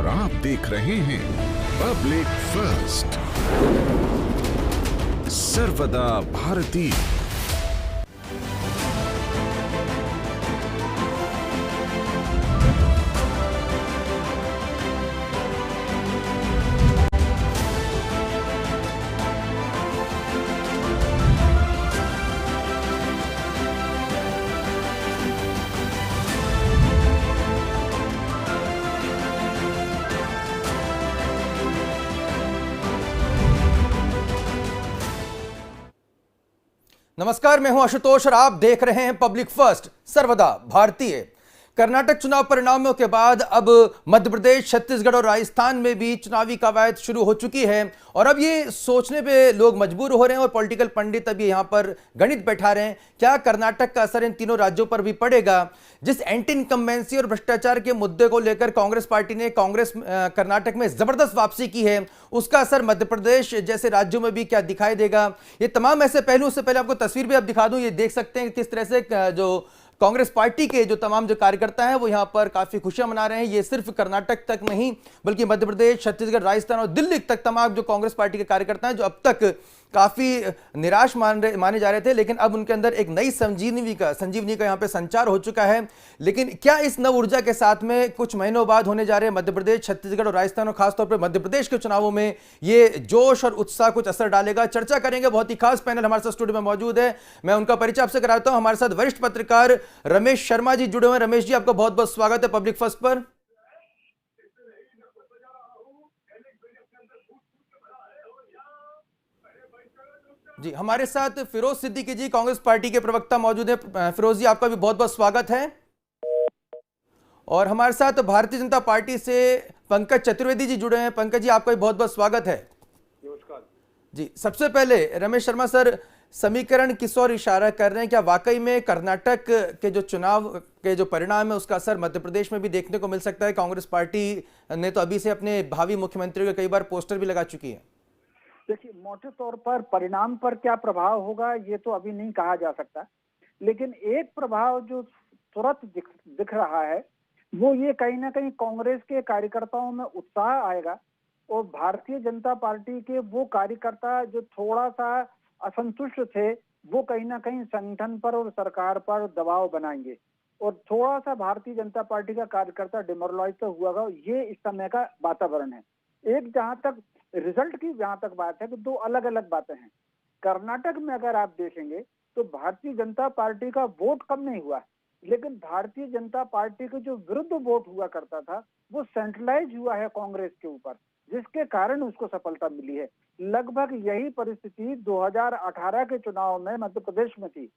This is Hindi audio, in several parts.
आप देख रहे हैं पब्लिक फर्स्ट, सर्वदा भारतीय। नमस्कार, मैं हूं आशुतोष और आप देख रहे हैं पब्लिक फर्स्ट, सर्वदा भारतीय। कर्नाटक चुनाव परिणामों के बाद अब मध्य प्रदेश, छत्तीसगढ़ और राजस्थान में भी चुनावी कवायद शुरू हो चुकी है और अब ये सोचने पे लोग मजबूर हो रहे हैं और पॉलिटिकल पंडित अब ये यहाँ पर गणित बैठा रहे हैं, क्या कर्नाटक का असर इन तीनों राज्यों पर भी पड़ेगा। जिस एंटी इनकम्बेंसी और भ्रष्टाचार के मुद्दे को लेकर कांग्रेस पार्टी ने कर्नाटक में जबरदस्त वापसी की है, उसका असर मध्य प्रदेश जैसे राज्यों में भी क्या दिखाई देगा। ये तमाम ऐसे पहलू, से पहले आपको तस्वीर भी अब दिखा दूं, ये देख सकते हैं किस तरह से जो कांग्रेस पार्टी के जो तमाम जो कार्यकर्ता हैं वो यहां पर काफी खुशियां मना रहे हैं। ये सिर्फ कर्नाटक तक नहीं बल्कि मध्य प्रदेश, छत्तीसगढ़, राजस्थान और दिल्ली तक तमाम जो कांग्रेस पार्टी के कार्यकर्ता हैं जो अब तक काफी निराश माने जा रहे थे, लेकिन अब उनके अंदर एक नई संजीवनी का यहां पे संचार हो चुका है। लेकिन क्या इस नव ऊर्जा के साथ में कुछ महीनों बाद होने जा रहे मध्य प्रदेश, छत्तीसगढ़ और राजस्थान और खासतौर पर मध्य प्रदेश के चुनावों में ये जोश और उत्साह कुछ असर डालेगा? चर्चा करेंगे। बहुत ही खास पैनल हमारे साथ स्टूडियो में मौजूद है, मैं उनका परिचय आपसे कराता हूं। हमारे साथ वरिष्ठ पत्रकार रमेश शर्मा जी जुड़े हुए हैं। रमेश जी, आपका बहुत बहुत स्वागत है पब्लिक फर्स्ट पर। जी, हमारे साथ फिरोज सिद्दीकी जी, कांग्रेस पार्टी के प्रवक्ता मौजूद हैं। फिरोज जी, आपका भी बहुत बहुत स्वागत है। और हमारे साथ भारतीय जनता पार्टी से पंकज चतुर्वेदी जी जुड़े हैं। पंकज जी, आपका भी बहुत बहुत स्वागत है। नमस्कार जी, सबसे पहले रमेश शर्मा सर, समीकरण किस ओर इशारा कर रहे हैं? क्या वाकई में कर्नाटक के जो चुनाव के जो परिणाम है उसका असर मध्य प्रदेश में भी देखने को मिल सकता है? कांग्रेस पार्टी ने तो अभी से अपने भावी मुख्यमंत्री के कई बार पोस्टर भी लगा चुकी है। देखिए, मोटे तौर पर परिणाम पर क्या प्रभाव होगा ये तो अभी नहीं कहा जा सकता, लेकिन एक प्रभाव जो तुरंत दिख रहा है वो ये कहीं ना कहीं कांग्रेस के कार्यकर्ताओं में उत्साह आएगा और भारतीय जनता पार्टी के वो कार्यकर्ता जो थोड़ा सा असंतुष्ट थे वो कहीं ना कहीं संगठन पर और सरकार पर दबाव बनाएंगे और थोड़ा सा भारतीय जनता पार्टी का कार्यकर्ता डिमोरलाइज तो हुआ। ये इस समय का वातावरण है। एक जहां तक रिजल्ट की जहां तक बात है कि दो अलग अलग बातें हैं। कर्नाटक में अगर आप देखेंगे तो भारतीय जनता पार्टी का वोट कम नहीं हुआ, लेकिन भारतीय जनता पार्टी के जो विरुद्ध वोट हुआ करता था वो सेंट्रलाइज हुआ है कांग्रेस के ऊपर, जिसके कारण उसको सफलता मिली है। लगभग यही परिस्थिति 2018 के चुनाव में मध्य प्रदेश में थी।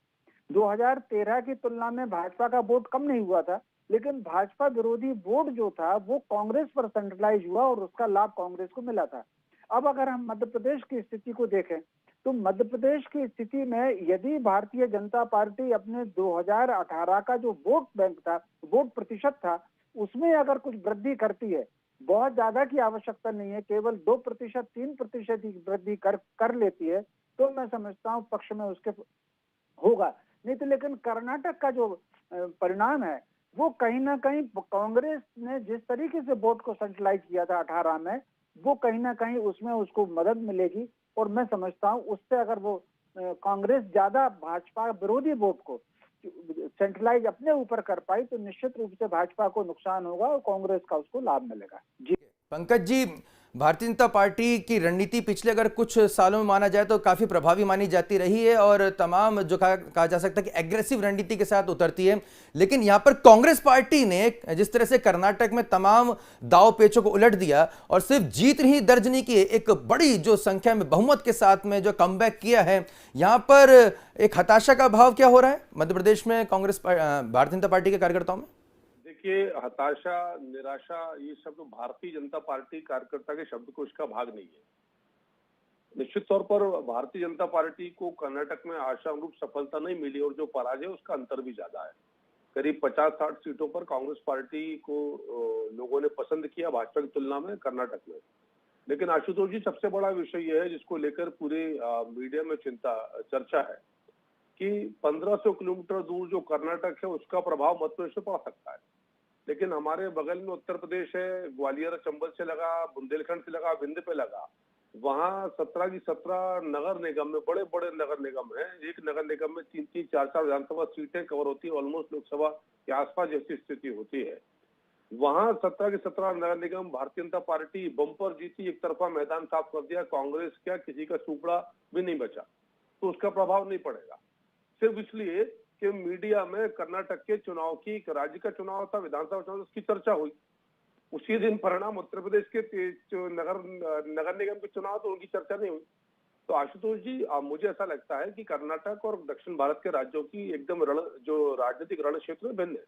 2013 की तुलना में भाजपा का वोट कम नहीं हुआ था, लेकिन भाजपा विरोधी वोट जो था वो कांग्रेस पर सेंट्रलाइज हुआ और उसका लाभ कांग्रेस को मिला था। अब अगर हम मध्य प्रदेश की स्थिति को देखें तो मध्य प्रदेश की स्थिति में यदि भारतीय जनता पार्टी अपने 2018 का जो वोट बैंक था, वोट प्रतिशत था, उसमें अगर कुछ वृद्धि करती है, बहुत ज्यादा की आवश्यकता नहीं है, केवल 2%, 3% की वृद्धि कर लेती है, तो मैं समझता हूँ पक्ष में उसके होगा। नहीं तो लेकिन कर्नाटक का जो परिणाम है वो कहीं ना कहीं कांग्रेस ने जिस तरीके से वोट को सेंट्रलाइज किया था 18 में, वो कहीं ना कहीं उसमें उसको मदद मिलेगी और मैं समझता हूँ उससे अगर वो कांग्रेस ज्यादा भाजपा विरोधी वोट को सेंट्रलाइज अपने ऊपर कर पाई तो निश्चित रूप से भाजपा को नुकसान होगा और कांग्रेस का उसको लाभ मिलेगा। जी पंकज जी, भारतीय जनता पार्टी की रणनीति पिछले अगर कुछ सालों में माना जाए तो काफी प्रभावी मानी जाती रही है और तमाम जो कहा जा सकता है कि एग्रेसिव रणनीति के साथ उतरती है, लेकिन यहां पर कांग्रेस पार्टी ने जिस तरह से कर्नाटक में तमाम दाव पेचों को उलट दिया और सिर्फ जीत नहीं दर्ज नहीं की, एक बड़ी जो संख्या में बहुमत के साथ में जो कमबैक किया है, यहां पर एक हताशा का भाव क्या हो रहा है मध्य प्रदेश में कांग्रेस भारतीय जनता पार्टी के कार्यकर्ताओं में? देखिए, हताशा, निराशा, ये शब्द भारतीय जनता पार्टी कार्यकर्ता के शब्दकोश का भाग नहीं है। निश्चित तौर पर भारतीय जनता पार्टी को कर्नाटक में आशा अनुरूप सफलता नहीं मिली और जो पराजय उसका अंतर भी ज्यादा है। करीब 50-60 सीटों पर कांग्रेस पार्टी को लोगों ने पसंद किया भाजपा की तुलना में कर्नाटक में। लेकिन आशुतोष जी, सबसे बड़ा विषय यह है जिसको लेकर पूरे मीडिया में चर्चा है कि 1500 किलोमीटर दूर जो कर्नाटक है उसका प्रभाव मध्य प्रदेश में पड़ सकता है। लेकिन हमारे बगल में उत्तर प्रदेश है, ग्वालियर चंबल से लगा, बुंदेलखंड से लगा, विंध्य पे लगा। वहाँ 17 की 17 नगर निगम में, बड़े बड़े नगर निगम हैं, एक नगर निगम में 3-3, 4-4 विधानसभा सीटें कवर होती है, ऑलमोस्ट लोकसभा के आसपास जैसी स्थिति होती है। वहाँ 17 के 17 नगर निगम भारतीय जनता पार्टी बम्पर जीती, एक तरफा मैदान साफ कर दिया, कांग्रेस क्या किसी का सुपड़ा भी नहीं बचा, तो उसका प्रभाव नहीं पड़ेगा। सिर्फ इसलिए कि मीडिया में कर्नाटक के चुनाव की, राज्य का चुनाव था, विधानसभा चुनाव, उसकी चर्चा हुई। उसी दिन परिणाम उत्तर प्रदेश के नगर निगम के चुनाव, तो उनकी चर्चा नहीं हुई। तो आशुतोष जी, मुझे ऐसा लगता है कि कर्नाटक और दक्षिण भारत के राज्यों की एकदम जो राजनीतिक रण क्षेत्र में भिन्न है।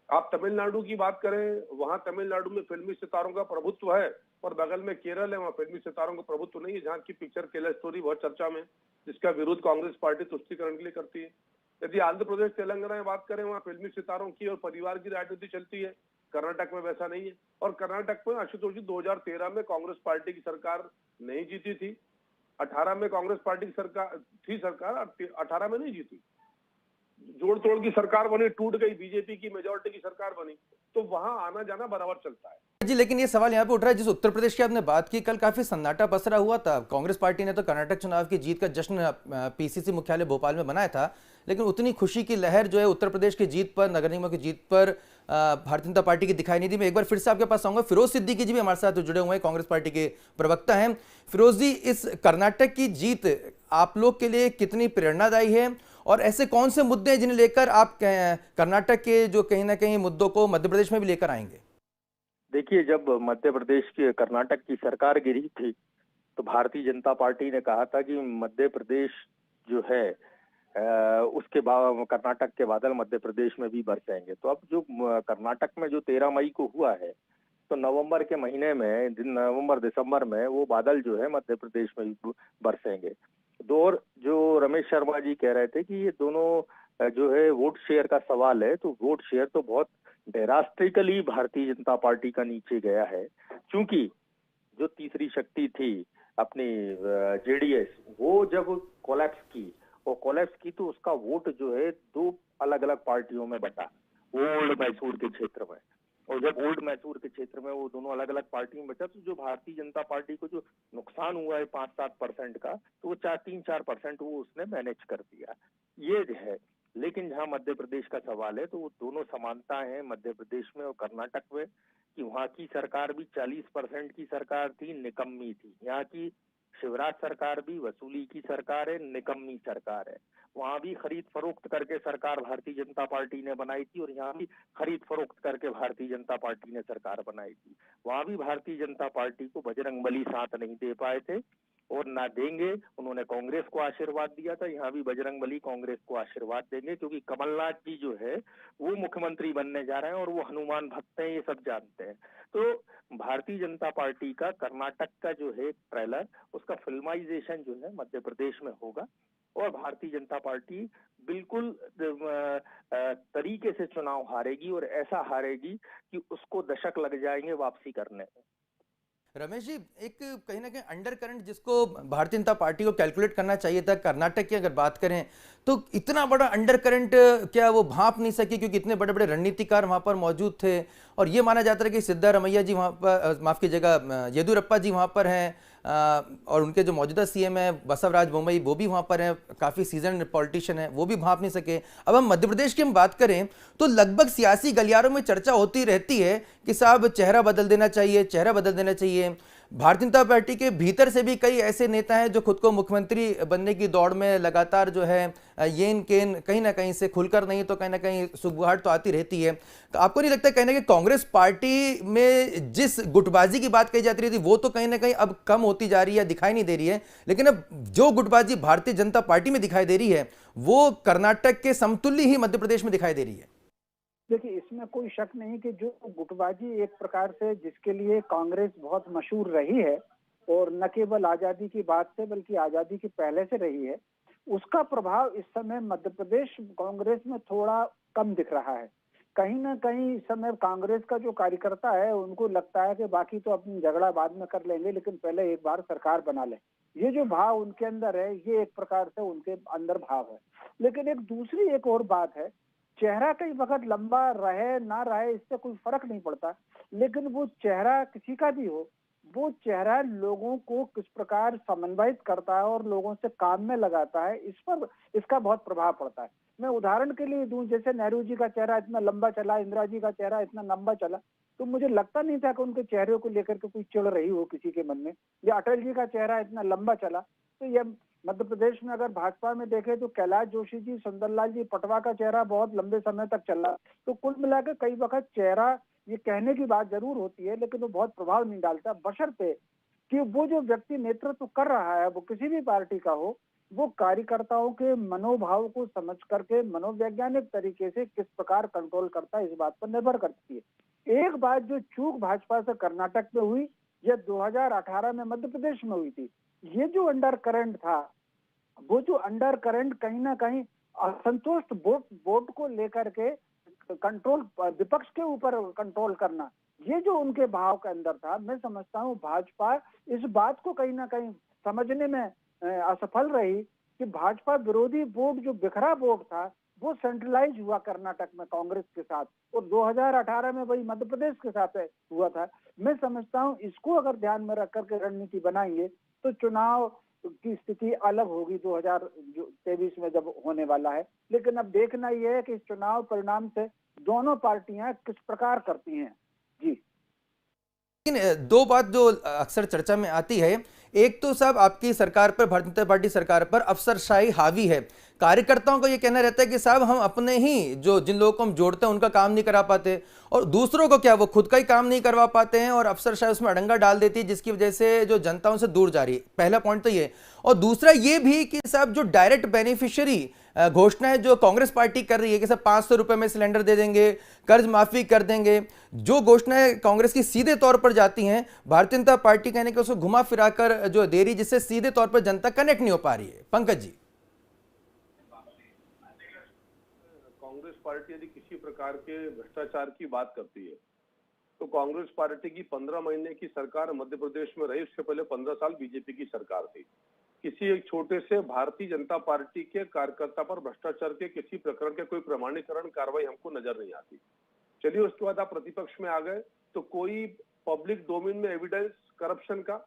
आप तमिलनाडु की बात करें, वहां तमिलनाडु में फिल्मी सितारों का प्रभुत्व है, और बगल में केरल है, वहां फिल्मी सितारों का प्रभुत्व नहीं है, जहां की पिक्चर केरला स्टोरी बहुत चर्चा में, जिसका विरोध कांग्रेस पार्टी तुष्टीकरण के लिए करती है। यदि आंध्र प्रदेश तेलंगाना में बात करें, वहां फिल्मी सितारों की और परिवार की राजनीति चलती है। कर्नाटक में वैसा नहीं है। और कर्नाटक में आशुतोष जी 2013 में कांग्रेस पार्टी की सरकार नहीं जीती थी, 18 में कांग्रेस पार्टी की सरकार थी, सरकार 18 में नहीं जीती, जोड़ तोड़ की सरकार बनी, टूट गई, बीजेपी की मेजोरिटी की सरकार बनी, तो वहां आना जाना बराबर चलता है जी। लेकिन ये सवाल यहाँ पे उठ रहा है, जिस उत्तर प्रदेश की आपने बात की, कल काफी सन्नाटा पसरा हुआ था। कांग्रेस पार्टी ने तो कर्नाटक चुनाव की जीत का जश्न पीसीसी मुख्यालय भोपाल में मनाया था, लेकिन उतनी खुशी की लहर जो है उत्तर प्रदेश की जीत पर, नगर निगमों की जीत पर भारतीय जनता पार्टी की दिखाई नहीं दी। मैं एक बार फिर से आपके पास आऊंगा, फिरोज सिद्दीकी जी भी हमारे साथ जुड़े हुए हैं, कांग्रेस पार्टी के प्रवक्ता हैं। फिरोज जी, इस कर्नाटक की जीत आप लोग के लिए कितनी प्रेरणादायी है, और ऐसे कौन से मुद्दे हैं जिन्हें लेकर आप कर्नाटक के जो कहीं ना कहीं मुद्दों को मध्य प्रदेश में भी लेकर आएंगे? देखिए, जब मध्य प्रदेश की कर्नाटक की सरकार गिरी थी, तो भारतीय जनता पार्टी ने कहा था कि मध्य प्रदेश जो है उसके बाद कर्नाटक के बादल मध्य प्रदेश में भी बरसेंगे। तो अब जो कर्नाटक में जो 13 मई को हुआ है, तो नवंबर के महीने में, नवंबर दिसंबर में वो बादल जो है मध्य प्रदेश में भी बरसेंगे। और जो रमेश शर्मा जी कह रहे थे कि ये दोनों जो है वोट शेयर का सवाल है, तो वोट शेयर तो बहुत ड्रास्टिकली भारतीय जनता पार्टी का नीचे गया है, क्योंकि जो तीसरी शक्ति थी अपनी जेडीएस, वो जब कोलैप्स की तो उसका वोट जो है 2 अलग अलग पार्टियों में बटा, ओल्ड मैसूर के क्षेत्र में। और जब ओल्ड मैसूर के क्षेत्र में वो दोनों अलग अलग पार्टी में बचा, तो जो भारतीय जनता पार्टी को जो नुकसान हुआ है 5-7% का, तो वो 3-4% वो उसने मैनेज कर दिया, ये है। लेकिन जहां मध्य प्रदेश का सवाल है, तो वो दोनों समानता है मध्य प्रदेश में और कर्नाटक में, कि वहां की सरकार भी 40% की सरकार थी, निकम्मी थी। यहाँ की शिवराज सरकार भी वसूली की सरकार है, निकम्मी सरकार है। वहां भी खरीद फरोख्त करके सरकार भारतीय जनता पार्टी ने बनाई थी, और यहाँ भी खरीद फरोख्त करके भारतीय जनता पार्टी ने सरकार बनाई थी। वहां भी भारतीय जनता पार्टी को बजरंगबली साथ नहीं दे पाए थे, और ना देंगे। उन्होंने कांग्रेस को आशीर्वाद दिया था, यहाँ भी बजरंगबली कांग्रेस को आशीर्वाद देंगे, क्योंकि कमलनाथ जी जो है वो मुख्यमंत्री बनने जा रहे हैं, और वो हनुमान भक्त हैं, ये सब जानते हैं। तो भारतीय जनता पार्टी का कर्नाटक का जो है ट्रेलर, उसका फिल्माइजेशन जो है मध्य प्रदेश में होगा, और भारतीय जनता पार्टी बिल्कुल तरीके से चुनाव हारेगी, और ऐसा हारेगी कि उसको दशक लग जाएंगे वापसी करने में। रमेश जी, एक कहीं ना कहीं अंडर करंट जिसको भारतीय जनता पार्टी को कैलकुलेट करना चाहिए था, कर्नाटक की अगर बात करें तो इतना बड़ा अंडर करंट क्या वो भांप नहीं सकी, क्योंकि इतने बड़े बड़े रणनीतिकार वहां पर मौजूद थे, और ये माना जाता है कि सिद्धारमैया जी वहां पर, माफ कीजिएगा, येदियुरप्पा जी वहां पर हैं, और उनके जो मौजूदा सीएम है बसवराज बोम्मई, वो भी वहां पर हैं, काफी सीजन पॉलिटिशियन है, वो भी भांप नहीं सके। अब हम मध्य प्रदेश की हम बात करें तो लगभग सियासी गलियारों में चर्चा होती रहती है कि साहब चेहरा बदल देना चाहिए, चेहरा बदल देना चाहिए। भारतीय जनता पार्टी के भीतर से भी कई ऐसे नेता हैं जो खुद को मुख्यमंत्री बनने की दौड़ में लगातार जो है येन केन कहीं ना कहीं से खुलकर नहीं तो कहीं ना कहीं सुगबुगाहट तो आती रहती है। तो आपको नहीं लगता कहीं ना कहीं कांग्रेस पार्टी में जिस गुटबाजी की बात कही जाती रही थी वो तो कहीं ना कहीं अब कम होती जा रही है, दिखाई नहीं दे रही है, लेकिन अब जो गुटबाजी भारतीय जनता पार्टी में दिखाई दे रही है वो कर्नाटक के समतुल्य ही मध्य प्रदेश में दिखाई दे रही है? देखिए, इसमें कोई शक नहीं कि जो गुटबाजी एक प्रकार से जिसके लिए कांग्रेस बहुत मशहूर रही है, और न केवल आजादी की बात से बल्कि आजादी की पहले से रही है, उसका प्रभाव इस समय मध्य प्रदेश कांग्रेस में थोड़ा कम दिख रहा है। कहीं ना कहीं इस समय कांग्रेस का जो कार्यकर्ता है उनको लगता है कि बाकी तो अपनी झगड़ा बाद में कर लेंगे, लेकिन पहले एक बार सरकार बना ले। ये जो भाव उनके अंदर है, ये एक प्रकार से उनके अंदर भाव है। लेकिन एक दूसरी एक और बात है चेहरा कई वक्त लंबा रहे ना रहे इससे कोई फर्क नहीं पड़ता, लेकिन वो चेहरा किसी का भी हो, वो चेहरा लोगों को किस प्रकार समन्वयित करता है और लोगों से काम में लगाता है, इस पर इसका बहुत प्रभाव पड़ता है। मैं उदाहरण के लिए दूं, जैसे नेहरू जी का चेहरा इतना लंबा चला, इंदिरा जी का चेहरा इतना लंबा चला, तो मुझे लगता नहीं था कि उनके चेहरे को लेकर के कोई चिढ़ रही हो किसी के मन में। या अटल जी का चेहरा इतना लंबा चला, तो यह मध्य प्रदेश में अगर भाजपा में देखें तो कैलाश जोशी जी, सुंदरलाल जी पटवा का चेहरा बहुत लंबे समय तक चला। तो कुल मिलाकर कई वक्त चेहरा ये कहने की बात जरूर होती है, लेकिन वो बहुत प्रभाव नहीं डालता, बशर्ते कि वो जो व्यक्ति नेतृत्व कर रहा है, वो किसी भी पार्टी का हो, वो कार्यकर्ताओं के मनोभाव को समझ करके मनोवैज्ञानिक तरीके से किस प्रकार कंट्रोल करता है, इस बात पर निर्भर करती है। एक बात जो चूक भाजपा से कर्नाटक में हुई, यह 2018 में मध्य प्रदेश में हुई थी। ये जो अंडर करंट था, वो जो अंडर करंट कहीं ना कहीं असंतुष्ट वोट को लेकर के कंट्रोल, विपक्ष के ऊपर कंट्रोल करना, ये जो उनके भाव के अंदर था, मैं समझता हूँ भाजपा इस बात को कहीं ना कहीं समझने में असफल रही कि भाजपा विरोधी वोट जो बिखरा वोट था, वो सेंट्रलाइज हुआ कर्नाटक में कांग्रेस के साथ, और 2018 में वही मध्य प्रदेश के साथ हुआ था। मैं समझता हूँ इसको अगर ध्यान में रख करके रणनीति बनाएंगे तो चुनाव की स्थिति अलग होगी 2023 में जब होने वाला है। लेकिन अब देखना यह है कि इस चुनाव परिणाम से दोनों पार्टियां किस प्रकार करती हैं। जी, लेकिन दो बात जो अक्सर चर्चा में आती है, एक तो साहब आपकी सरकार पर, भारतीय जनता पार्टी सरकार पर अफसरशाही हावी है। कार्यकर्ताओं को ये कहना रहता है कि साहब हम अपने ही जो जिन लोगों को हम जोड़ते हैं उनका काम नहीं करा पाते, और दूसरों को क्या, वो खुद का ही काम नहीं करवा पाते हैं, और अफसरशाही उसमें अड़ंगा डाल देती है, जिसकी वजह से जो जनता उनसे दूर जा रही है। पहला पॉइंट तो ये। और दूसरा ये भी कि साहब जो डायरेक्ट बेनिफिशियरी घोषणाएं जो कांग्रेस पार्टी कर रही है कि सब 500 रुपए में सिलेंडर दे देंगे, कर्ज माफी कर देंगे, जो घोषणाएं कांग्रेस की सीधे तौर पर जाती हैं, भारतीय जनता पार्टी कहने के उसको घुमा फिराकर जो दे रही, जिससे सीधे तौर पर जनता कनेक्ट नहीं हो पा रही है। पंकज जी, कांग्रेस पार्टी यदि किसी प्रकार के भ्रष्टाचार की बात करती है तो कांग्रेस पार्टी की 15 महीने की सरकार मध्य प्रदेश में रही, उससे पहले 15 साल बीजेपी की सरकार थी। किसी एक छोटे से भारतीय जनता पार्टी के कार्यकर्ता पर भ्रष्टाचार के किसी प्रकरण के कोई प्रमाणीकरण कार्रवाई हमको नजर नहीं आती। चलिए, उसके बाद आप प्रतिपक्ष में आ गए तो कोई पब्लिक डोमेन में एविडेंस करप्शन का,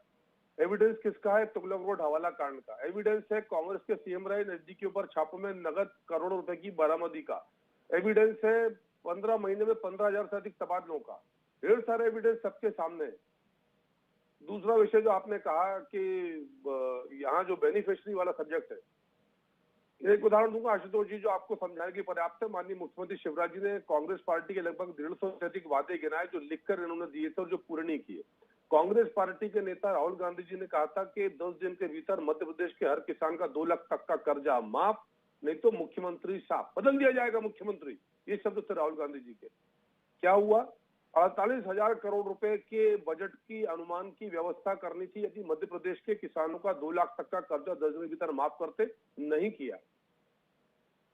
एविडेंस किसका है? तुगलक रोड हवाला कांड का एविडेंस है। कांग्रेस के सीएम रहे नजदीक के ऊपर छापों में नगद करोड़ों रुपए की बरामदी का एविडेंस है। 15 महीने में 15,000 से अधिक तबादलों का ढेर सारे एविडेंस सबके सामने है। दूसरा विषय जो आपने कहा कि यहाँ जो बेनिफिशियरी वाला सब्जेक्ट है, एक उदाहरण दूंगा आशुतोष जी, जो आपको समझाने की पर्याप्त है। माननीय मुख्यमंत्री शिवराज जी ने कांग्रेस पार्टी के लगभग 150 से अधिक वादे गिनाए जो लिखकर इन्होंने दिए थे और जो पूरे नहीं किए। कांग्रेस पार्टी के नेता राहुल गांधी जी ने कहा था कि 10 दिन के भीतर मध्य प्रदेश के हर किसान का 2 लाख तक का कर्जा माफ, नहीं तो मुख्यमंत्री साहब बदल दिया जाएगा मुख्यमंत्री, ये शब्द थे राहुल गांधी जी के। क्या हुआ? 48,000 करोड़ रुपए के बजट की अनुमान की व्यवस्था करनी थी यदि मध्य प्रदेश के किसानों का 2 लाख तक का कर्जा 10 दिन के भीतर माफ करते, नहीं किया।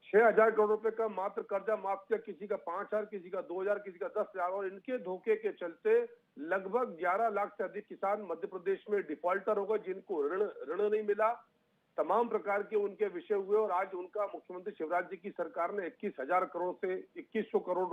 6,000 करोड़ रुपए का मात्र कर्जा माफ किया, किसी का 5,000, किसी का 2,000, किसी का 10,000, और इनके धोखे के चलते लगभग 11 लाख से अधिक किसान मध्य प्रदेश में डिफॉल्टर हो गए, जिनको ऋण नहीं मिला। तमाम प्रकार के उनके विषय हुए और आज उनका मुख्यमंत्री शिवराज जी की सरकार ने 21,000 करोड़ से 2,100 करोड़